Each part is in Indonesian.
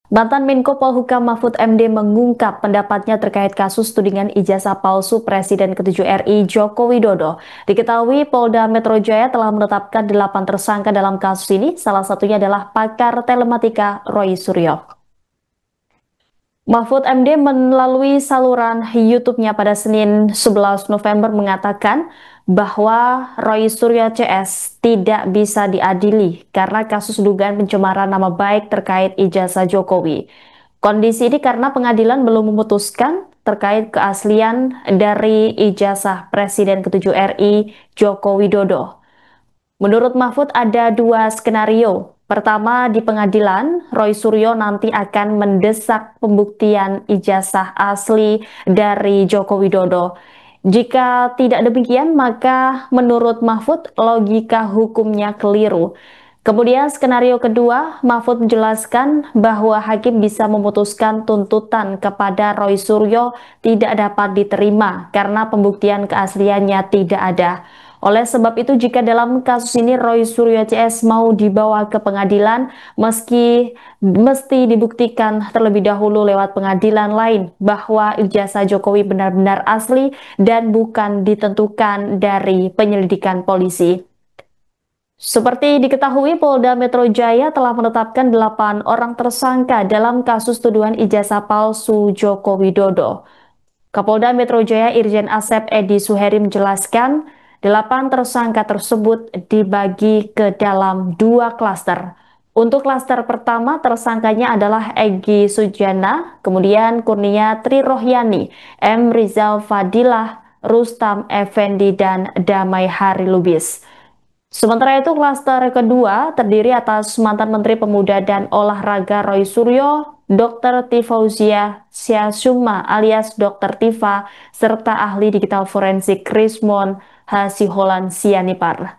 Mantan Menko Polhukam Mahfud MD mengungkap pendapatnya terkait kasus tudingan ijazah palsu Presiden ke-7 RI Joko Widodo. Diketahui Polda Metro Jaya telah menetapkan 8 tersangka dalam kasus ini, salah satunya adalah pakar telematika Roy Suryo. Mahfud MD melalui saluran YouTube-nya pada Senin 11 November mengatakan bahwa Roy Suryo CS tidak bisa diadili karena kasus dugaan pencemaran nama baik terkait ijazah Jokowi. Kondisi ini karena pengadilan belum memutuskan terkait keaslian dari ijazah Presiden ke-7 RI Joko Widodo. Menurut Mahfud ada dua skenario. Pertama, di pengadilan, Roy Suryo nanti akan mendesak pembuktian ijazah asli dari Joko Widodo. Jika tidak demikian, maka menurut Mahfud logika hukumnya keliru. Kemudian skenario kedua, Mahfud menjelaskan bahwa hakim bisa memutuskan tuntutan kepada Roy Suryo tidak dapat diterima karena pembuktian keasliannya tidak ada. Oleh sebab itu, jika dalam kasus ini Roy Suryo CS mau dibawa ke pengadilan, mesti dibuktikan terlebih dahulu lewat pengadilan lain bahwa ijazah Jokowi benar-benar asli dan bukan ditentukan dari penyelidikan polisi. Seperti diketahui, Polda Metro Jaya telah menetapkan 8 orang tersangka dalam kasus tuduhan ijazah palsu Joko Widodo. Kapolda Metro Jaya Irjen Asep Edi Suheri menjelaskan, 8 tersangka tersebut dibagi ke dalam 2 klaster. Untuk klaster pertama, tersangkanya adalah Egy Sujana, kemudian Kurnia Tri Rohyani, M. Rizal Fadilah, Rustam Effendi, dan Damai Hari Lubis. Sementara itu, klaster kedua terdiri atas mantan Menteri Pemuda dan Olahraga Roy Suryo, Dr. Tifauzia Syasuma alias Dr. Tifa, serta ahli digital forensik Krismon Hasiholan Sianipar.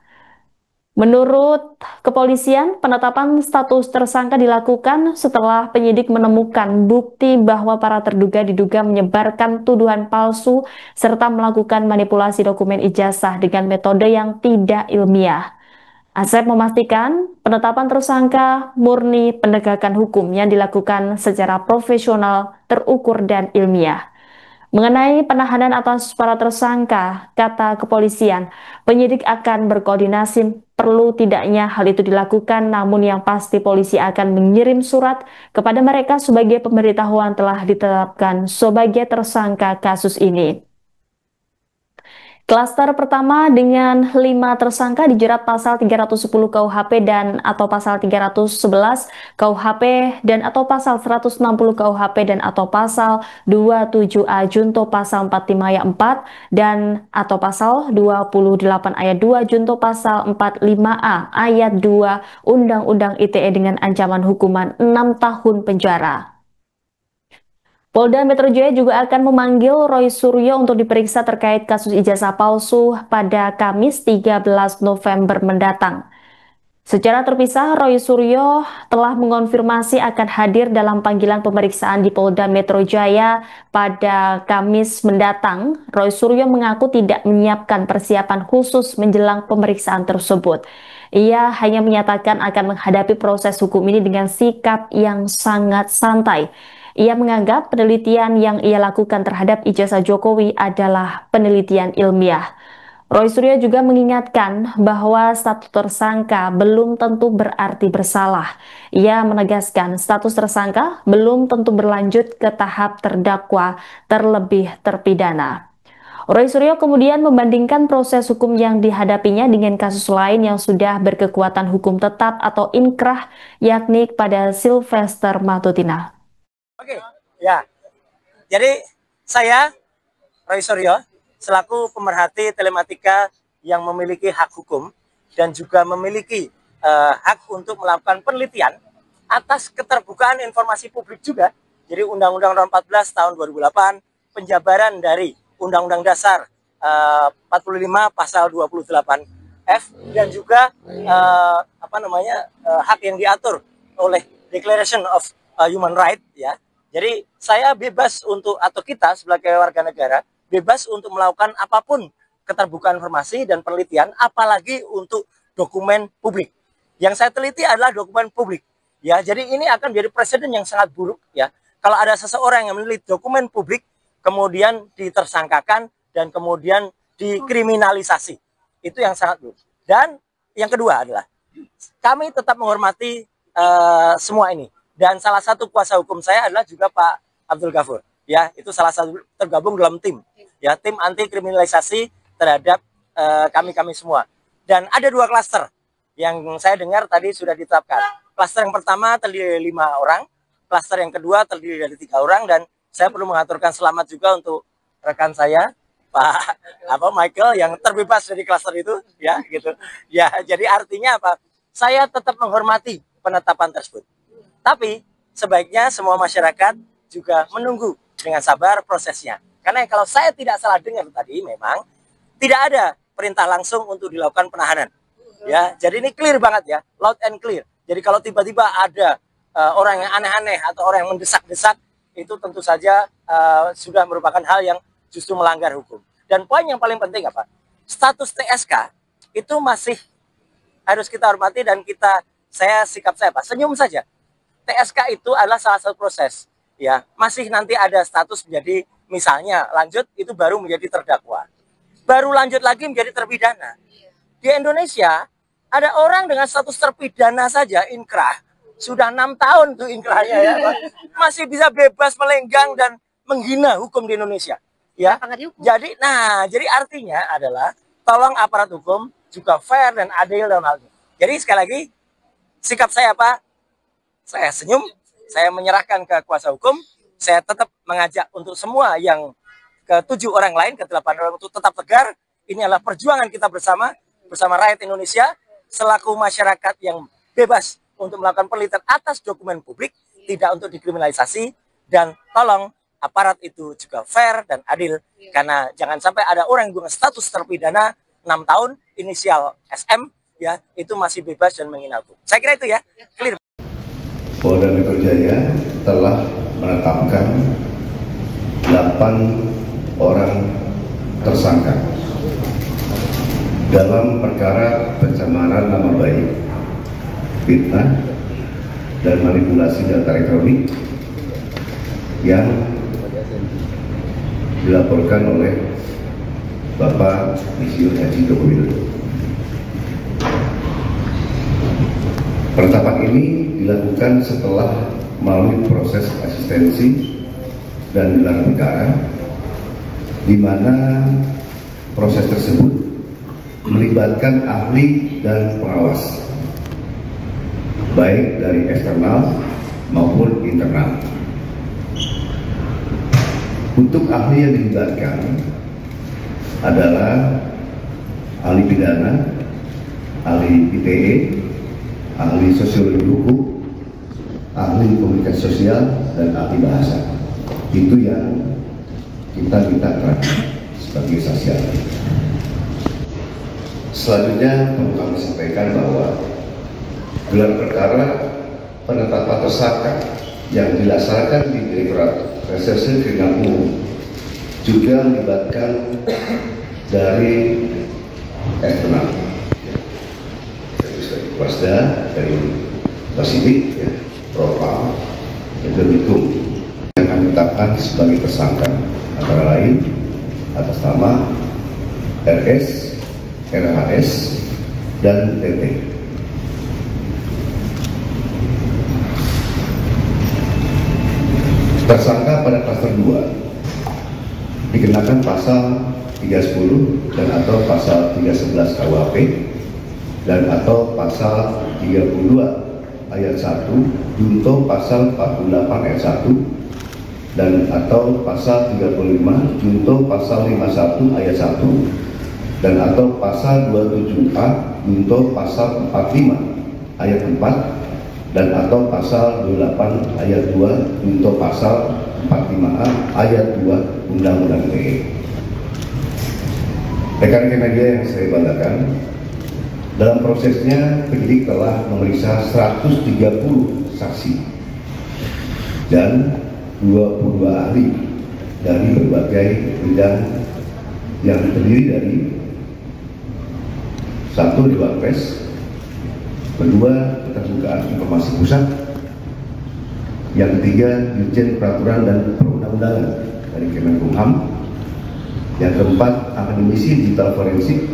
Menurut kepolisian, penetapan status tersangka dilakukan setelah penyidik menemukan bukti bahwa para terduga diduga menyebarkan tuduhan palsu serta melakukan manipulasi dokumen ijazah dengan metode yang tidak ilmiah. Asep memastikan penetapan tersangka murni penegakan hukum yang dilakukan secara profesional, terukur, dan ilmiah. Mengenai penahanan atas para tersangka, kata kepolisian, penyidik akan berkoordinasi perlu tidaknya hal itu dilakukan, namun yang pasti polisi akan mengirim surat kepada mereka sebagai pemberitahuan telah ditetapkan sebagai tersangka kasus ini. Klaster pertama dengan 5 tersangka dijerat pasal 310 KUHP dan atau pasal 311 KUHP dan atau pasal 160 KUHP dan atau pasal 27A Junto pasal 45 ayat 4 dan atau pasal 28 ayat 2 Junto pasal 45A ayat 2 Undang-Undang ITE dengan ancaman hukuman 6 tahun penjara. Polda Metro Jaya juga akan memanggil Roy Suryo untuk diperiksa terkait kasus ijazah palsu pada Kamis 13 November mendatang. Secara terpisah, Roy Suryo telah mengonfirmasi akan hadir dalam panggilan pemeriksaan di Polda Metro Jaya pada Kamis mendatang. Roy Suryo mengaku tidak menyiapkan persiapan khusus menjelang pemeriksaan tersebut. Ia hanya menyatakan akan menghadapi proses hukum ini dengan sikap yang sangat santai. Ia menganggap penelitian yang ia lakukan terhadap ijazah Jokowi adalah penelitian ilmiah. Roy Suryo juga mengingatkan bahwa status tersangka belum tentu berarti bersalah. Ia menegaskan status tersangka belum tentu berlanjut ke tahap terdakwa terlebih terpidana. Roy Suryo kemudian membandingkan proses hukum yang dihadapinya dengan kasus lain yang sudah berkekuatan hukum tetap atau inkrah, yakni pada Sylvester Matutina. Oke, ya. Jadi saya Roy Suryo selaku pemerhati telematika yang memiliki hak hukum dan juga memiliki hak untuk melakukan penelitian atas keterbukaan informasi publik juga. Jadi Undang-Undang Nomor 14 Tahun 2008, penjabaran dari Undang-Undang Dasar 45 Pasal 28F dan juga hak yang diatur oleh Declaration of Human Rights ya. Jadi saya bebas untuk atau kita sebagai warga negara bebas untuk melakukan apapun keterbukaan informasi dan penelitian, apalagi untuk dokumen publik. Yang saya teliti adalah dokumen publik. Ya, jadi ini akan menjadi presiden yang sangat buruk ya. Kalau ada seseorang yang meneliti dokumen publik, kemudian ditersangkakan dan kemudian dikriminalisasi, itu yang sangat buruk. Dan yang kedua adalah kami tetap menghormati semua ini. Dan salah satu kuasa hukum saya adalah juga Pak Abdul Ghafur. Ya, itu salah satu tergabung dalam tim. Ya, tim anti kriminalisasi terhadap kami semua. Dan ada 2 klaster yang saya dengar tadi sudah ditetapkan. Klaster yang pertama terdiri dari 5 orang, klaster yang kedua terdiri dari 3 orang, dan saya perlu mengaturkan selamat juga untuk rekan saya, Pak Michael, yang terbebas dari klaster itu, ya gitu. Ya, jadi artinya apa? Saya tetap menghormati penetapan tersebut. Tapi sebaiknya semua masyarakat juga menunggu dengan sabar prosesnya. Karena kalau saya tidak salah dengar tadi, memang tidak ada perintah langsung untuk dilakukan penahanan. Ya, jadi ini clear banget ya, loud and clear. Jadi kalau tiba-tiba ada orang yang aneh-aneh atau orang yang mendesak-desak, itu tentu saja sudah merupakan hal yang justru melanggar hukum. Dan poin yang paling penting apa? Status TSK itu masih harus kita hormati, dan sikap saya Pak, senyum saja. TSK itu adalah salah satu proses. Ya, masih nanti ada status menjadi, misalnya lanjut itu baru menjadi terdakwa. Baru lanjut lagi menjadi terpidana. Di Indonesia ada orang dengan status terpidana saja inkrah, sudah 6 tahun tuh inkrahnya ya, Pak. Masih bisa bebas melenggang dan menghina hukum di Indonesia. Ya. Jadi artinya adalah tolong aparat hukum juga fair dan adil dalam hal ini. Jadi sekali lagi sikap saya Pak, saya senyum, saya menyerahkan ke kuasa hukum, saya tetap mengajak untuk semua yang ke-7 orang lain, ke-8 orang untuk tetap tegar. Ini adalah perjuangan kita bersama rakyat Indonesia, selaku masyarakat yang bebas untuk melakukan penelitian atas dokumen publik, tidak untuk dikriminalisasi, dan tolong aparat itu juga fair dan adil, karena jangan sampai ada orang yang dengan status terpidana 6 tahun, inisial SM, ya, itu masih bebas dan menghina hukum. Saya kira itu ya, clear. Polda Metro Jaya telah menetapkan 8 orang tersangka dalam perkara pencemaran nama baik, fitnah, dan manipulasi data elektronik yang dilaporkan oleh Bapak Insinyur Haji Joko Widodo. Penetapan ini dilakukan setelah melalui proses asistensi dan gelar perkara, di mana proses tersebut melibatkan ahli dan pengawas, baik dari eksternal maupun internal. Untuk ahli yang dilibatkan adalah ahli pidana, ahli ITE, ahli sosiologi hukum, ahli komunikasi sosial, dan ahli bahasa. Itu yang kita minta sebagai saksi ahli. Selanjutnya perlu kami sampaikan bahwa gelar perkara penetapan tersangka yang dilaksanakan di Direktorat Reserse Kriminal Umum juga melibatkan dari eksternal, dari Wasda, dari Basidik, ya, Propam, dan Hukum yang kami tetapkan sebagai tersangka antara lain atas nama RS, RHS, dan TT. Tersangka pada klaster 2 dikenakan pasal 310 dan atau pasal 311 KUHP dan atau pasal 32 ayat 1 junto pasal 48 ayat 1 dan atau pasal 35 junto pasal 51 ayat 1 dan atau pasal 27A junto pasal 45 ayat 4 dan atau pasal 28 ayat 2 junto pasal 45A ayat 2 Undang-Undang ITE. Rekan-rekan media yang saya banggakan, dalam prosesnya penyidik telah memeriksa 130 saksi dan 22 ahli dari berbagai bidang yang terdiri dari 1. Dewan Pers, kedua Keterbukaan Informasi Pusat, Yang ketiga, Dirjen Peraturan dan Perundang-undangan dari Kemenkumham. Yang keempat, Akademisi Digital Forensik.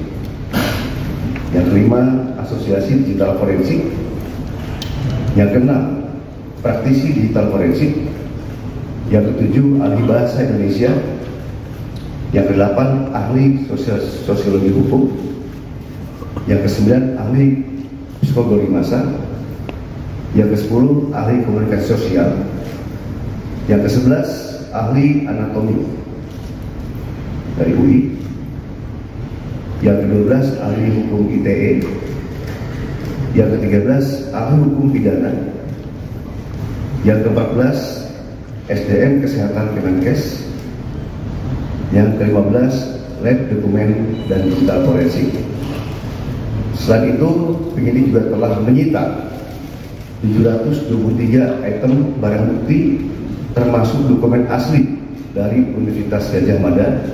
Yang kelima, Asosiasi Digital Forensik. Yang keenam, Praktisi Digital Forensik. Yang ketujuh, Ahli Bahasa Indonesia. Yang kedelapan, Ahli Sosiologi Hukum. Yang kesembilan, Ahli Psikologi Massa. Yang ke-10, Ahli Komunikasi Sosial. Yang ke-11, Ahli Anatomi dari UI. Yang ke-12, Ahli Hukum ITE. Yang ke-13, Ahli Hukum Pidana. Yang ke-14, SDM Kesehatan Kemenkes. Yang ke-15, Lab Dokumen dan Digital Forensik. Selain itu, penyidik juga telah menyita 723 item barang bukti termasuk dokumen asli dari Universitas Gadjah Mada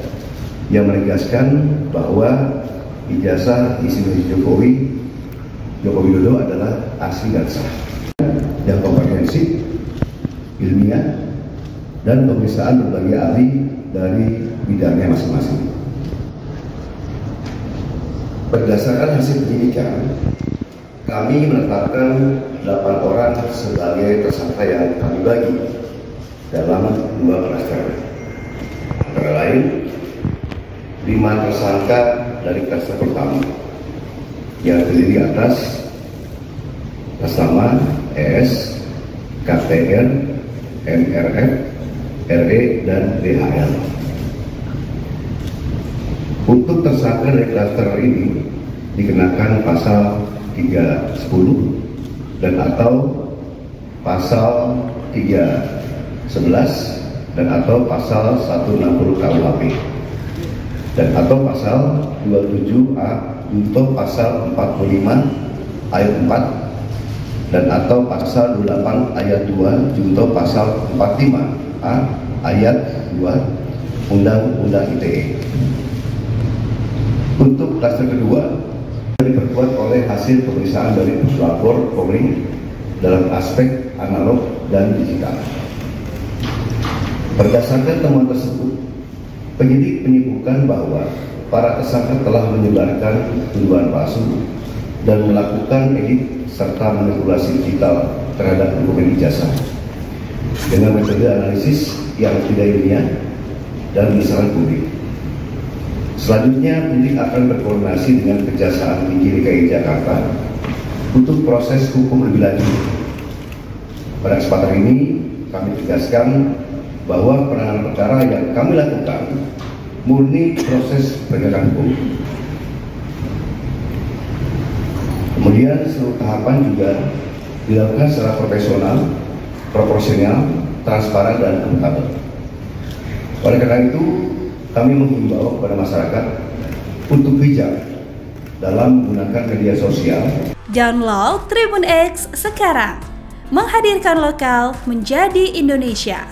yang menegaskan bahwa ijazah isi Joko Widodo adalah asli dan sah, yang komprehensif, ilmiah, dan pemeriksaan berbagai ahli dari bidangnya masing-masing. Berdasarkan hasil penyidikan, kami menetapkan 8 orang sebagai tersangka yang kami bagi dalam 2 klaster. Antara lain, 5 tersangka dari klaster pertama yang terdiri atas Nasama, ES, KTR, MRF, RE, dan DHL. Untuk tersangka dari klaster ini dikenakan pasal 310 dan atau pasal 311 dan atau pasal 160 KUHP dan atau pasal 27A junto pasal 45 ayat 4 dan atau pasal 28 ayat 2 junto pasal 45A ayat 2 Undang-Undang ITE. Untuk klaster kedua diperkuat oleh hasil pemeriksaan dari puslapor Polri dalam aspek analog dan digital. Berdasarkan temuan tersebut, penyidik menyebutkan bahwa para tersangka telah menyebarkan tuduhan palsu dan melakukan edit serta manipulasi digital terhadap dokumen ijazah dengan metode analisis yang tidak ilmiah dan diserang publik. Selanjutnya, penyidik akan berkoordinasi dengan Kejaksaan Tinggi DKI Jakarta untuk proses hukum lebih lanjut. Pada kesempatan ini, kami tegaskan bahwa penanganan perkara yang kami lakukan murni proses penegakan hukum. Kemudian seluruh tahapan juga dilakukan secara profesional, proporsional, transparan, dan akuntabel. Oleh karena itu, kami menghimbau kepada masyarakat untuk bijak dalam menggunakan media sosial. Download Tribun X sekarang, menghadirkan lokal menjadi Indonesia.